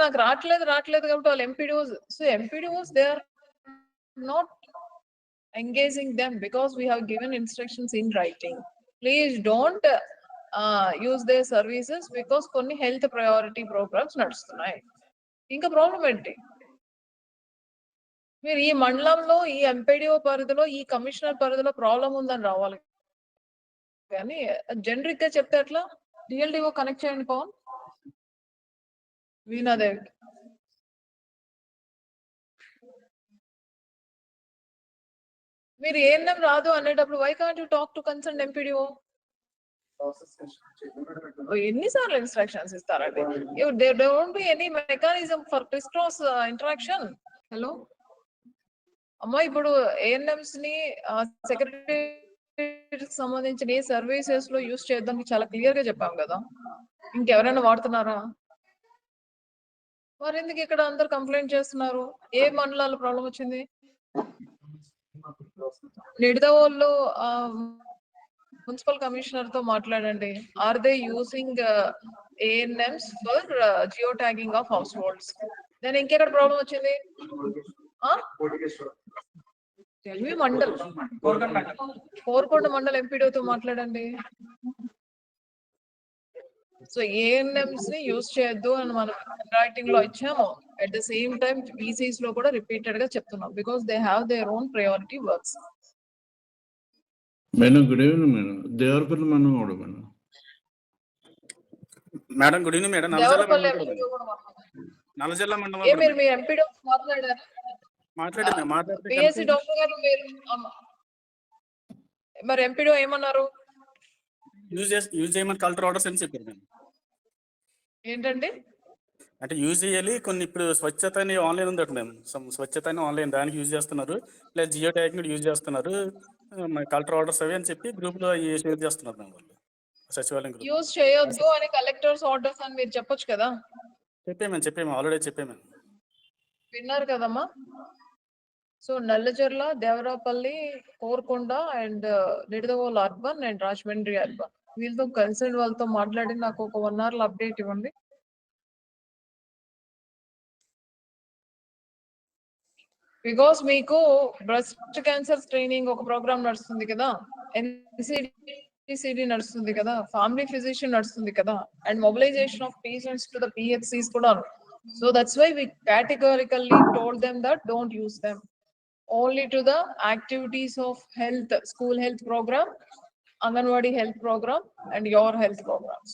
నాకు రావట్లేదు కాబట్టి వాళ్ళు MPDOs, so MPDOs they are not engaging them because we have given instructions in writing. Please don't use their services because కొన్ని health priority programmes నడుస్తున్నాయి. ఇంకా problem ఏంటి? మీరు ఈ మండలంలో ఈ ఎంపీడీఓ పరిధిలో ఈ కమిషనర్ పరిధిలో ప్రాబ్లం ఉందని రావాలి కానీ జనరిక్ గా చెప్తే ఎట్లా? డిఎల్డిఓ కనెక్ట్ చేయండి పవన్. వీణాదేవి మీరు ఏఎన్ఎం రాదు అనేటప్పుడు why can't you talk to concern MPDO? ఎన్నిసార్లు ఇన్స్ట్రక్షన్స్ ఇస్తారండి? There don't be any mechanism for criss cross interaction. Hello అమ్మా, ఇప్పుడు ఏఎన్ఎంస్ ని సెక్రటరీ సంబంధించిన ఏ సర్వీసెస్ లో యూజ్ చేయడానికి చాలా క్లియర్ గా చెప్పాం కదా. ఇంకెవరైనా వాడుతున్నారా? మరి ఎందుకు ఇక్కడ అందరు కంప్లైంట్ చేస్తున్నారు? ఏ మండలాల్లో ప్రాబ్లం వచ్చింది? నిడదవోళ్ళు మున్సిపల్ కమిషనర్ తో మాట్లాడండి. Are they using ANMs for geo tagging of household? Then ఇంకెక్కడ ప్రాబ్లం వచ్చింది? మండల్ కోరుకొండ మండల్ ఎంపీడీతో మాట్లాడండి. సో ఏఎన్ఎంస్ ని యూజ్ చేయొద్దు అని మనం రైటింగ్ లో ఇచ్చాము. At the same time BCs లో కూడా రిపీటెడ్ గా చెప్తున్నాం because they have their own priority works. Madam good evening madam. Devarapalli మండలం కూడా madam. Madam good evening madam. Nallajerla మండలం మీరు మీ ఎంపీడీ మాట్లాడారా? పిఎస్సి డాక్టర్ గారు మీరు మరి ఎంపీడీ ఏమన్నారు? యూజ్ చేయమని కలెక్టర్ ఆర్డర్స్ అని చెప్పారు మేడం. ఏంటండి అంటే యూజ్ చేయాలి కొన్ని. ఇప్పుడు స్వచ్ఛత అని ఆన్లైన్ ఉంది మేడం, స్వచ్ఛత అని ఆన్లైన్ దానికి యూజ్ చేస్తున్నారు, ప్లస్ జియో ట్యాగింగ్ యూజ్ చేస్తున్నారు. కలెక్టర్ ఆర్డర్స్ అవి అని చెప్పి గ్రూప్ లో షేర్ చేస్తున్నారు మేడం వాళ్ళు. సచివాలయం గ్రూప్ యూజ్ చేయొద్దు అని కలెక్టర్స్ ఆర్డర్స్ అని మీరు చెప్పొచ్చు కదా. చెప్పాము ఆల్రెడీ చెప్పాము. విన్నారు కదమ్మా. So Nallajerla, Devarapalli, Korukonda and Nidadavolu urban and Rajahmundry urban వీళ్ళతో కన్సర్న్ వాళ్ళతో మాట్లాడి నాకు ఒక 1 hour లో అప్డేట్ ఇవ్వండి. బికాస్ మీకు బ్రెస్ట్ క్యాన్సర్ స్క్రీనింగ్ ఒక ప్రోగ్రామ్ నడుస్తుంది కదా, ఎన్సిడి నడుస్తుంది కదా, ఫ్యామిలీ ఫిజిషియన్ నడుస్తుంది కదా, and mobilization of patients to the PHCs కూడా. So that's why we categorically told them that don't use them. Only to the activities of health, school health program, Anganwadi health program and your health programs.